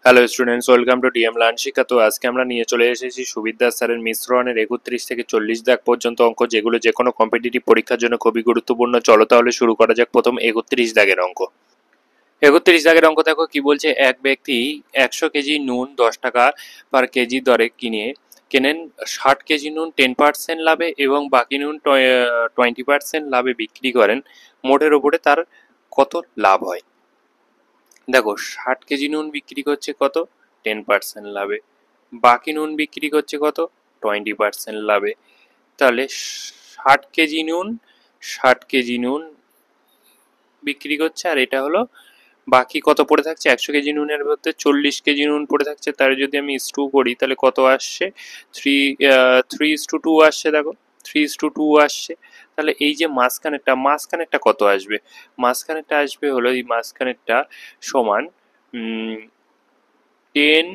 Hello students, welcome to DM learn শিক্ষা। তো আজকে আমরা নিয়ে চলে এসেছি সুবিদ্যা স্যারের মিশ্রণের 31 থেকে 40 দাগ পর্যন্ত অঙ্ক, যেগুলো যে কোনো কম্পিটিটিভ পরীক্ষার জন্য খুবই গুরুত্বপূর্ণ। চলো তাহলে শুরু করা যাক। প্রথম 31 দাগের অঙ্ক। 31 দাগের অঙ্ক দেখো কি বলছে। এক ব্যক্তি 100 কেজি নুন 10 টাকা পার কেজি দরে কেনেন। 60 কেজি নুন 10% লাভে এবং বাকি নুন 20% লাভে বিক্রি করেন। মোটের ওপরে তার কত লাভ হয়? দেখো, 60 কেজি নুন বিক্রি করছে কত? 10% লাভে। বাকি নুন বিক্রি করছে কত? 20% লাভে। তাহলে 60 কেজি নুন বিক্রি করছে, আর এটা হলো বাকি কত পড়ে থাকছে? 100 কেজি নুনের মধ্যে 40 কেজি নুন পড়ে থাকছে। তার যদি আমি স্টু করি তাহলে কত আসছে? 3:2 আসছে। দেখো, 3:2 আসছে। তাহলে এই যে মাঝখানেরটা কত আসবে? মাঝখানেরটা আসবে হলো, এই মাঝখানেরটা সমান 10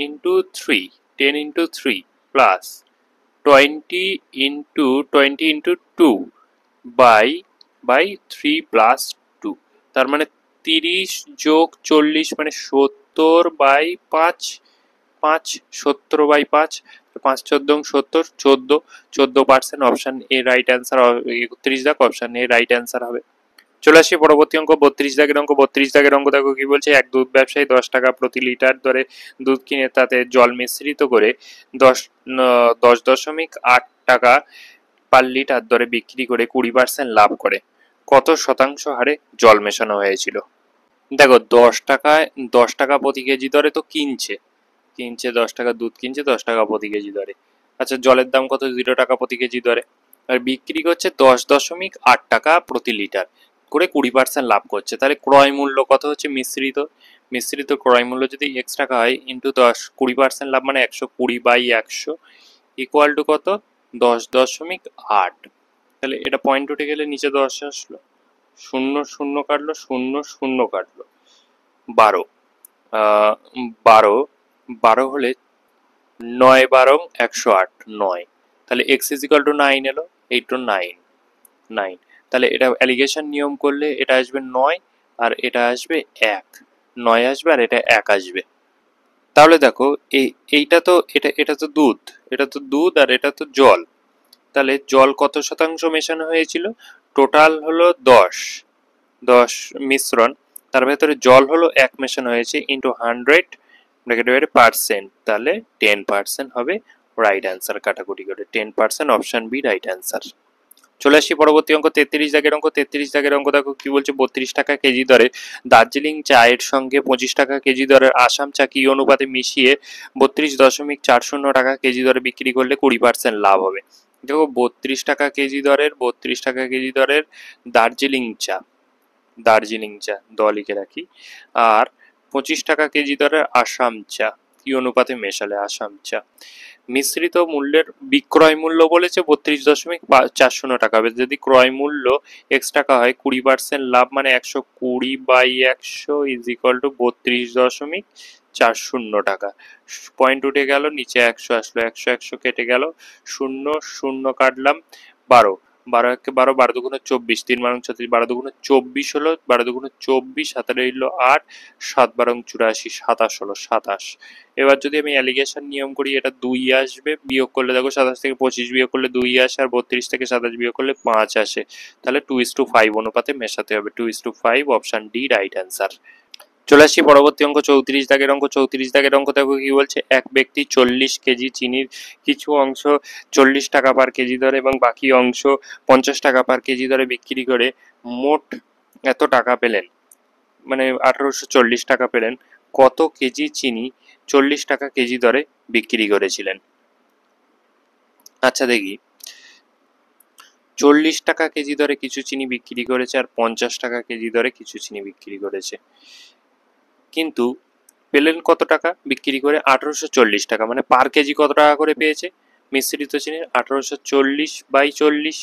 into 3 plus 20 into 2 by 3 plus 2। তার মানে 30 যোগ 40 মানে 70/5। 70/5, 5 × 4 = 70, 14% অপশন এ রাইট অ্যান্সার। 31 দাগ অপশন এ রাইট অ্যান্সার হবে। চলে আসি পরবর্তী অঙ্ক, 32 দাগের অঙ্ক। 32 দাগের অঙ্ক দেখো কি বলছে। এক দুধ ব্যবসায়ী 10 টাকা প্রতি লিটার দরে দুধ কিনে তাতে জল মিশ্রিত করে 10.8 টাকা পার লিটার দরে বিক্রি করে 20% লাভ করে। কত শতাংশ হারে জল মেশানো হয়েছিল? দেখো, 10 টাকা প্রতি কেজি দরে তো কিনছে 10 টাকা দুধ কিনছে 10 টাকা প্রতি কেজি দরে। আচ্ছা, জলের দাম কত? 0 টাকা প্রতি কেজি দরে। আর বিক্রি করছে 10.8 টাকা প্রতি লিটার করে 20% লাভ করছে। তাহলে ক্রয় মূল্য কত হচ্ছে? মিশ্রিত ক্রয় মূল্য যদি x টাকা হয় ইন্টু 10, 20% লাভ মানে 120/100 ইকুয়াল টু কত? 10.8। তাহলে এটা পয়েন্ট উঠে গেলে নিচে 10 আসলো, শূন্য শূন্য কাটলো, শূন্য শূন্য কাটলো, 12। 12 12 হলে 9 × 12 = 108, 9। তাহলে এক্স ইজ ইকাল টু 9 এলো, এই তো 9। তাহলে এটা অ্যালিগেশন নিয়ম করলে এটা আসবে 9 আর এটা আসবে 1। 9 আসবে আর এটা 1 আসবে। তাহলে দেখো, এইটা তো এটা তো দুধ, আর এটা তো জল। তাহলে জল কত শতাংশ মেশানো হয়েছিল? টোটাল হলো 10 মিশ্রণ, তার ভেতরে জল হলো 1 মেশানো হয়েছে ইন্টু 100 ব্র্যাকেটের পার্সেন্ট। তাহলে 10% হবে রাইট অ্যান্সার। কাটাকুটি করে 10% অপশন বি রাইট অ্যান্সার। চলে আসি পরবর্তী অঙ্ক, 33 দাগের অঙ্ক। 33 দাগের অঙ্ক দেখো কি বলছে। 32 টাকা কেজি দরে দার্জিলিং চায়ের সঙ্গে 25 টাকা কেজি দরের আসাম চা কি অনুপাতে মিশিয়ে 32.40 টাকা কেজি দরে বিক্রি করলে 20% লাভ হবে? দেখো, 32 টাকা কেজি দরের দার্জিলিং চা লিখে রাখি, আর 25 টাকা কেজি দরের আসাম চা কি অনুপাতে মেশালে আসাম চা মিশ্রিত মূল্যের বিক্রয় মূল্য বলেছে 32.40 টাকা হবে। যদি ক্রয় মূল্য x টাকা হয়, 20% লাভ মানে 120/100 ইজ ইকুয়াল টু 32.40 টাকা। পয়েন্ট উঠে গেল, নিচে 100 আসলো, 100 কেটে গেল, শূন্য শূন্য কাটলাম, 12। 12 × 1 = 12, 12 দুগুণে 24, 3 × 36, 12 দুগুণে 24 হলো, 12 দুগুণে 24, 7 রইলো 8, 7 × 84, 27 হলো, 27। এবার যদি আমি অ্যালিগেশন নিয়ম করি, এটা 2 আসবে, বিয়োগ করলে দেখো 27 থেকে 25 বিয়োগ করলে 2 আসে, আর 32 থেকে 27 বিয়োগ করলে 5 আসে। তাহলে 2:5 অনুপাতে মেশাতে হবে। 2:5 অপশন ডি রাইট অ্যান্সার। চলে আসছি পরবর্তী অঙ্ক, 34 দাগের অঙ্ক। 34 দাগের অঙ্ক দেখো কি বলছে। এক ব্যক্তি 40 কেজি চিনির কিছু অংশ 40 টাকা পার কেজি দরে এবং বাকি অংশ 50 টাকা পার কেজি দরে বিক্রি করে মোট এত টাকা পেলেন, মানে 1840 টাকা পেলেন। কত কেজি চিনি 40 টাকা কেজি দরে বিক্রি করেছিলেন? আচ্ছা দেখি, 40 টাকা কেজি দরে কিছু চিনি বিক্রি করেছে আর 50 টাকা কেজি দরে কিছু চিনি বিক্রি করেছে, কিন্তু পেলেন কত টাকা বিক্রি করে? 1840 টাকা। মানে পার কেজি কত টাকা করে পেয়েছে মিশ্রিত চিনির? 1840/40,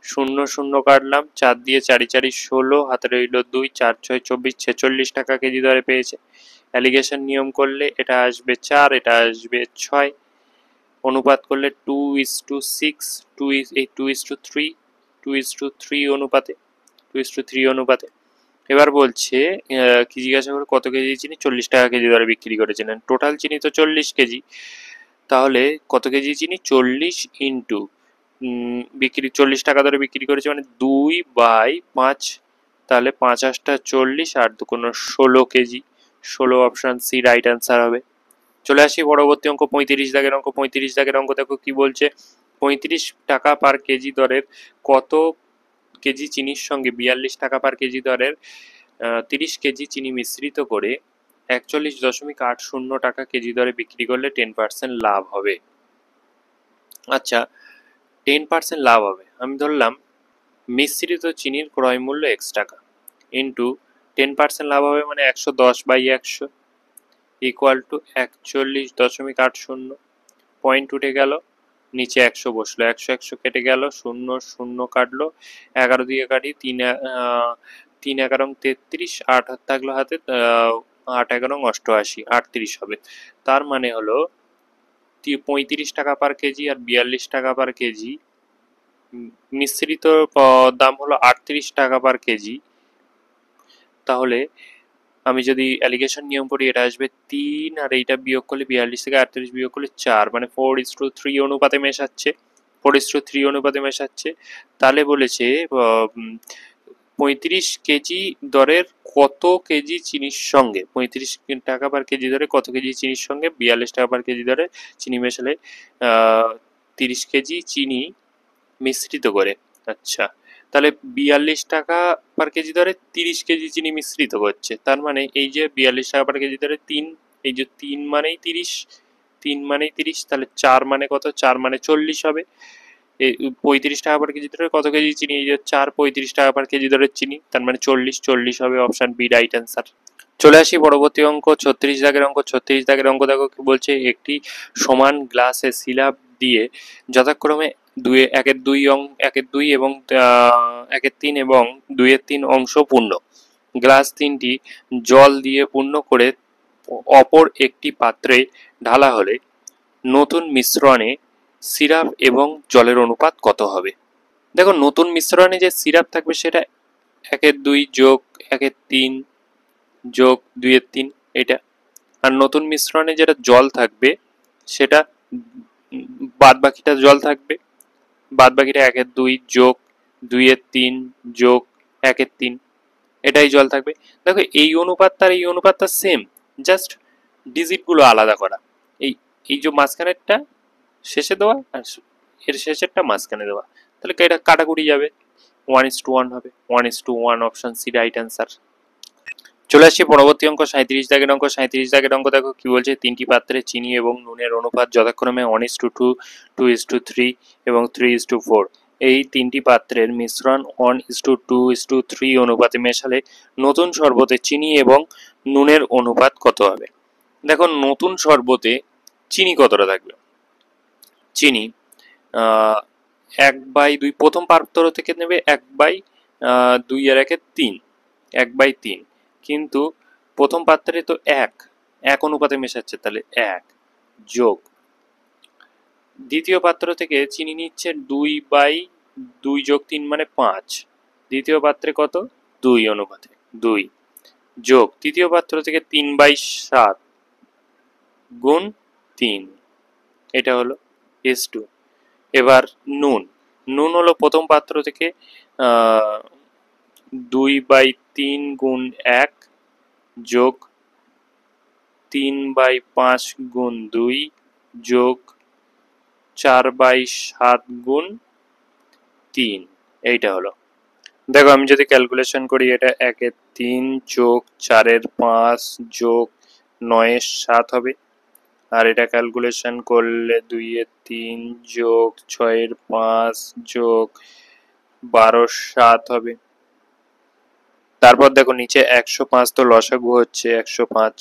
শূন্য শূন্য কাটলাম, 4 দিয়ে 4 4 16, হাতে রইল 2, 4 6 24, 46 টাকা কেজি দরে পেয়েছে। অ্যালিগেশন নিয়ম করলে এটা আসবে 4, এটা আসবে 6, অনুপাত করলে 2:6, 2:3 অনুপাতে 2:3 অনুপাতে এবার বলছে কি জিজ্ঞাসা করে, কত কেজি চিনি 40 টাকা কেজি দরে বিক্রি করেছিলেন। টোটাল চিনি তো 40 কেজি, তাহলে কত কেজি চিনি 40 ইন্টু বিক্রি 40 টাকা দরে বিক্রি করেছে মানে 2/5, তাহলে 5 8 40 আর 2 16 কেজি। 16 অপশন সি রাইট অ্যান্সার হবে। চলে আসি পরবর্তী অঙ্ক 35 দাগের অঙ্ক। 35 দাগের অঙ্ক দেখো কি বলছে, 35 টাকা পার কেজি দরের কত কেজি চিনির সঙ্গে 42 টাকা পার কেজি দরের 30 কেজি চিনি মিশ্রিত করে 41.80 টাকা কেজি দরে বিক্রি করলে 10% লাভ হবে। আচ্ছা, 10% লাভ হবে, আমি ধরলাম মিশ্রিত চিনির ক্রয় মূল্য এক্স টাকা ইন্টু 10% লাভ হবে মানে 110/100 ইকুয়াল টু 41.80। পয়েন্ট উঠে গেল, নিচে 100 বসলো, 100 100 কেটে গেল, 0 0 কাটলো, 11 দিয়ে কাটি, 3 11 33, 8 হাত থাকলো হাতে, 8 11 88, 38 হবে। তার মানে হলো 35 টাকা পার কেজি আর 42 টাকা পার কেজি, মিশ্রিত দাম হলো 38 টাকা পার কেজি। তাহলে আমি যদি অ্যালিগেশন নিয়ম পড়ি, এটা আসবে 3 আর এইটা বিয়োগ করলে 42 থেকে 38 বিয়োগ করলে 4, মানে 4:3 অনুপাতে মেশাচ্ছে। 4:3 অনুপাতে মেশাচ্ছে। তাহলে বলেছে 35 কেজি দরের কত কেজি চিনির সঙ্গে, 35 টাকা পার কেজি দরে কত কেজি চিনির সঙ্গে 42 টাকা পার কেজি দরে চিনি মেশালে 30 কেজি চিনি মিশ্রিত করে। আচ্ছা, তাহলে 42 টাকা পার কেজি দরে 30 কেজি চিনি মিশ্রিত করছে। তার মানে এই যে 42 টাকা পার কেজি দরে 3, এই যে 3 মানেই 30, 3 মানেই 30, তাহলে 4 মানে কত, 4 মানে 40 হবে। 35 টাকা পার কেজি দরে কত কেজি চিনি, এই যে 4 35 টাকা পার কেজি দরে চিনি, তার মানে 40, 40 হবে, অপশন বি রাইট অ্যান্সার। চলে আসি পরবর্তী অঙ্ক 36 দাগের অঙ্ক। 36 দাগের অঙ্ক দেখো কি বলছে, একটি সমান গ্লাসে সিরাপ দিয়ে যথাক্রমে একের দুই এবং একের 3 এবং 2-এর 3 অংশ পূর্ণ। গ্লাস 3টি জল দিয়ে পূর্ণ করে অপর একটি পাত্রে ঢালা হলে নতুন মিশ্রণে সিরাপ এবং জলের অনুপাত কত হবে? দেখো, নতুন মিশ্রণে যে সিরাপ থাকবে সেটা 1/2 যোগ 1/3 যোগ 2/3 এটা। আর নতুন মিশ্রণে যেটা জল থাকবে সেটা বাদ বাকিটা জল থাকবে, বাদ বাকিটা 1/2 যোগ 2/3 যোগ 1/3, এটাই জল থাকবে। দেখো, এই অনুপাতটা আর এই অনুপাতটা সেম, জাস্ট ডিজিটগুলো আলাদা করা। এই এই যে মাঝখানেরটা শেষে দেওয়া আর এর শেষেরটা মাঝখানে দেওয়া, তাহলে এটা কাটাকুটি যাবে, 1:1 হবে। 1:1, অপশন সি রাইট অ্যান্সার। চলে আসছি পরবর্তী অঙ্ক 37 দাগের অঙ্ক। 37 দাগের অঙ্ক দেখো কি বলছে, 3টি পাত্রে চিনি এবং নুনের অনুপাত যথাক্রমে 1:2, 2:3 এবং 3:4। এই 3টি পাত্রের মিশ্রণ 1:2:3 অনুপাতে মেশালে নতুন শরবতে চিনি এবং নুনের অনুপাত কত হবে? দেখো, নতুন শরবতে চিনি কতটা থাকবে? চিনি 1/2, প্রথম পাত্র থেকে নেবে 1/2 আর 1/3, 1/3, কিন্তু প্রথম পাত্রে তো এক অনুপাতে মেশাচ্ছে, তাহলে 1 যোগ দ্বিতীয় পাত্র থেকে চিনি নিচ্ছে 2/2 যোগ 3 মানে 5, দ্বিতীয় পাত্রে কত, 2 অনুপাতে 2 যোগ তৃতীয় পাত্র থেকে 3/7 গুণ 3, এটা হলো S2। এবার নুন, নুন হলো প্রথম পাত্র থেকে 2/3 গুণ 1 যোগ 3/5 গুণ 2 যোগ 4/7 গুণ 3, এইটা হলো। দেখো, আমি যদি ক্যালকুলেশন করি, এটা 1/3 যোগ 4/5 যোগ 9/7 হবে। আর এটা ক্যালকুলেশন করলে 2/3 যোগ 6/5 যোগ 12/7 হবে। তারপর দেখো নিচে 105 তো লসাগু হচ্ছে 105,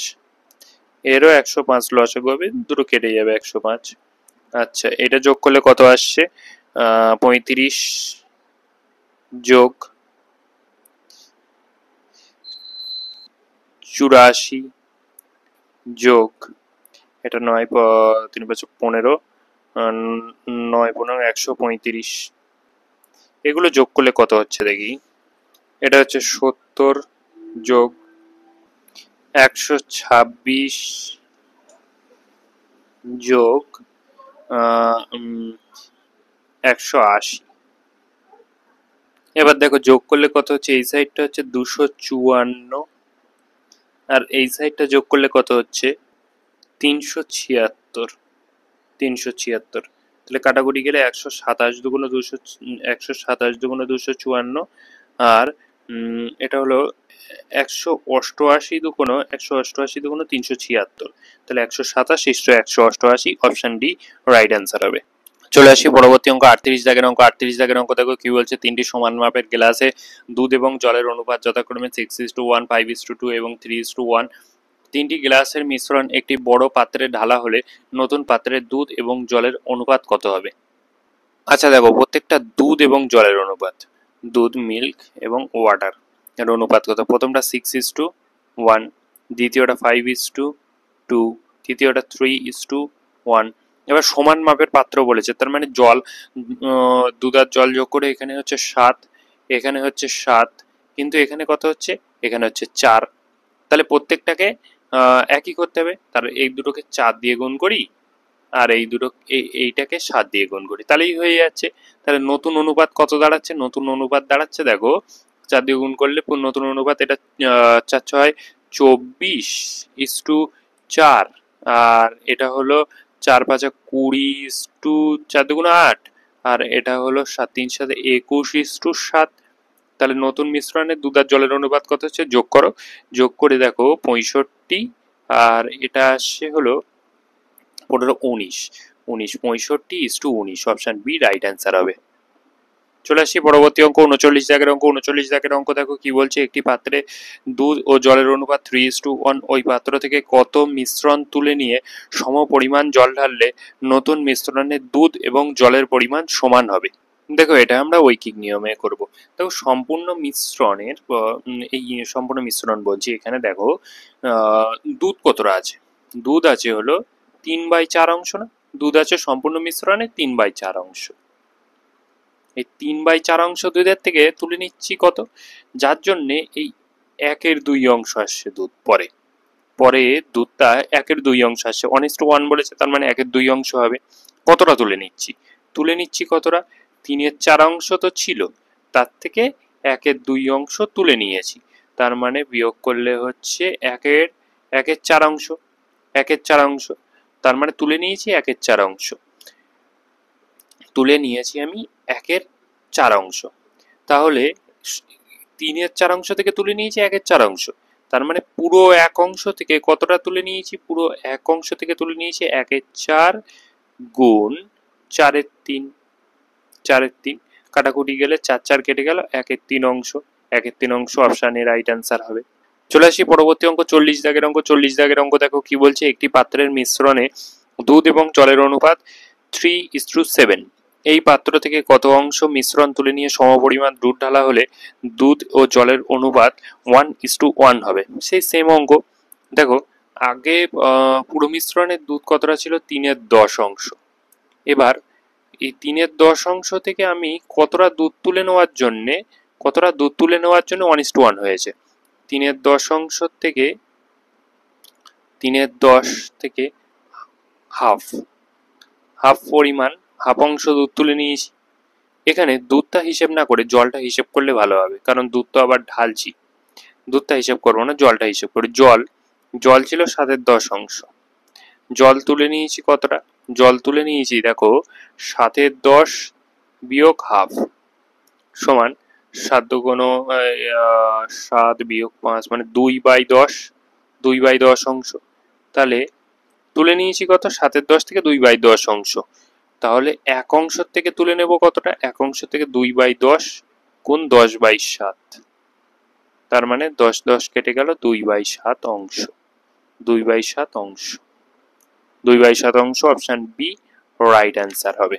এরও 105 লসাগু হবে, দুটো কেটে যাবে 105। আচ্ছা, এটা যোগ করলে কত আসছে, 35 যোগ 84 যোগ এটা 9 3 5 15, 9 15 135, এগুলো যোগ করলে কত হচ্ছে দেখি, এটা হচ্ছে 70 যোগ 126 যোগ 180। এবার দেখো যোগ করলে কত হচ্ছে, এই সাইডটা হচ্ছে 254 আর এই সাইডটা যোগ করলে কত হচ্ছে 376। 376, তাহলে কাটাকুটি গেলে 127 দুগুণ 200, 127 দুগুণ 254 আর এটা হলো 188 দুগুণ 188 দুগুণ 376, তাহলে 127 অপশন ডি রাইট অ্যান্সার হবে। চলে আসি পরবর্তী অঙ্ক 38 দাগের অঙ্ক। 38 দাগের অঙ্ক দেখো কি বলছে, তিনটি সমান মাপের গ্লাসে দুধ এবং জলের অনুপাত যথাক্রমে 6:1, 5:2 এবং 3:1। তিনটি গ্লাসের মিশ্রণ একটি বড় পাত্রে ঢালা হলে নতুন পাত্রে দুধ এবং জলের অনুপাত কত হবে? আচ্ছা দেখো, প্রত্যেকটা দুধ এবং জলের অনুপাত, দুধ মিল্ক এবং ওয়াটার এর অনুপাত কত? প্রথমটা 6:1, দ্বিতীয়টা 5:2, তৃতীয়টা 3:1। এবার সমান মাপের পাত্র বলেছে, তার মানে জল, দুধ আর জল যোগ করে এখানে হচ্ছে 7, এখানে হচ্ছে 7, কিন্তু এখানে কত হচ্ছে, এখানে হচ্ছে 4। তাহলে প্রত্যেকটাকে একই করতে হবে, তার এই দুটোকে 4 দিয়ে গুণ করি আর এই দুটো এইটাকে 7 দিয়ে গুণ করি, তাহলেই হয়ে যাচ্ছে। তাহলে নতুন অনুপাত কত দাঁড়াচ্ছে? নতুন অনুপাত দাঁড়াচ্ছে দেখো 4 দিয়ে গুণ করলে নতুন অনুপাত এটা 4 × 6 = 24:4 আর এটা হলো 4 × 5 = 20:4 × 8 আর এটা হলো 7 × 3 = 21:7। তাহলে নতুন মিশ্রণে দুধ আর জলের অনুপাত কত হচ্ছে, যোগ করো, যোগ করে দেখো 65 আর এটা আসছে হলো 15, 19, 65:19 অপশন বি রাইট অ্যান্সার হবে। চলে আসি পরবর্তী অঙ্ক 39 দাগের অঙ্ক। 39 দাগের অঙ্ক দেখো কি বলছে, একটি পাত্রে দুধ ও জলের অনুপাত 3:1, ওই পাত্র থেকে কত মিশ্রণ তুলে নিয়ে সম পরিমাণ জল ঢাললে নতুন মিশ্রণে দুধ এবং জলের পরিমাণ সমান হবে? দেখো এটা আমরা ঐকিক নিয়মে করব। দেখো সম্পূর্ণ মিশ্রণের এই সম্পূর্ণ মিশ্রণ বলছি, এখানে দেখো দুধ কতটা আছে, দুধ আছে হলো 3/4 অংশ না, দুধ আছে সম্পূর্ণ মিশ্রণে 3/4 অংশ। এই 3/4 অংশ দুধের থেকে তুলে নিচ্ছি কত, যার জন্যে এই 1/2 অংশ আসছে দুধ, পরে পরে দুধটা 1/2 অংশ আসছে, 1:1 বলেছে, তার মানে 1/2 অংশ হবে। কতটা তুলে নিচ্ছি, তুলে নিচ্ছি কতটা, 3/4 অংশ তো ছিল, তার থেকে 1/2 অংশ তুলে নিয়েছি, তার মানে বিয়োগ করলে হচ্ছে 1/4 অংশ, 1/4 অংশ, তার মানে তুলে নিয়েছি 1/4 অংশ, তুলে নিয়েছি আমি 1/4 অংশ। তাহলে 3/4 অংশ থেকে তুলে নিয়েছি 1/4 অংশ, তার মানে পুরো এক অংশ থেকে কতটা তুলে নিয়েছি, পুরো এক অংশ থেকে তুলে নিয়েছি 1/4 গুণ 4/3, 4/3 কাটাকুটি গেলে 4 4 কেটে গেল, 1/3 অংশ, 1/3 অংশ অপশন এ রাইট অ্যান্সার হবে। চলে আসি পরবর্তী অঙ্ক 40 দাগের অঙ্ক। 40 দাগের অঙ্ক দেখো কি বলছে, একটি পাত্রের মিশ্রণে দুধ এবং জলের অনুপাত 3:7, এই পাত্র থেকে কত অংশ মিশ্রণ তুলে নিয়ে সমপরিমাণ দুধ ঢালা হলে দুধ ও জলের অনুপাত 1:1 হবে? সেই সেম অঙ্ক। দেখো আগে পুরো মিশ্রণের দুধ কতটা ছিল, 3/10 অংশ। এবার এই 3/10 অংশ থেকে আমি কতটা দুধ তুলে নেওয়ার জন্যে, কতটা দুধ তুলে নেওয়ার জন্য 1:1 হয়েছে। 3/10 অংশ থেকে 3/10 থেকে হাফ, হাফ পরিমাণ, হাফ অংশ দুধ তুলে নিয়েছি। এখানে দুধটা হিসেব না করে জলটা হিসেব করলে ভালো হবে, কারণ দুধ তো আবার ঢালছি, দুধটা হিসেব করবো না, জলটা হিসেব করি। জল ছিল 7/10 অংশ, জল তুলে নিয়েছি কতটা, জল তুলে নিয়েছি দেখো 7/10 বিয়োগ হাফ সমান 7 দুগুণ 7 বিয়োগ 5 মানে 2/10, 2/10 অংশ। তাহলে তুলে নিয়েছি কত, 7/10 থেকে 2/10 অংশ, তাহলে এক অংশ থেকে তুলে নেব কতটা, এক অংশ থেকে 2/10 গুণ 10/7, তার মানে 10 কেটে গেল, 2/7 অংশ, 2/7 অংশ, 2/7 অংশ অপশন বি রাইট অ্যান্সার হবে।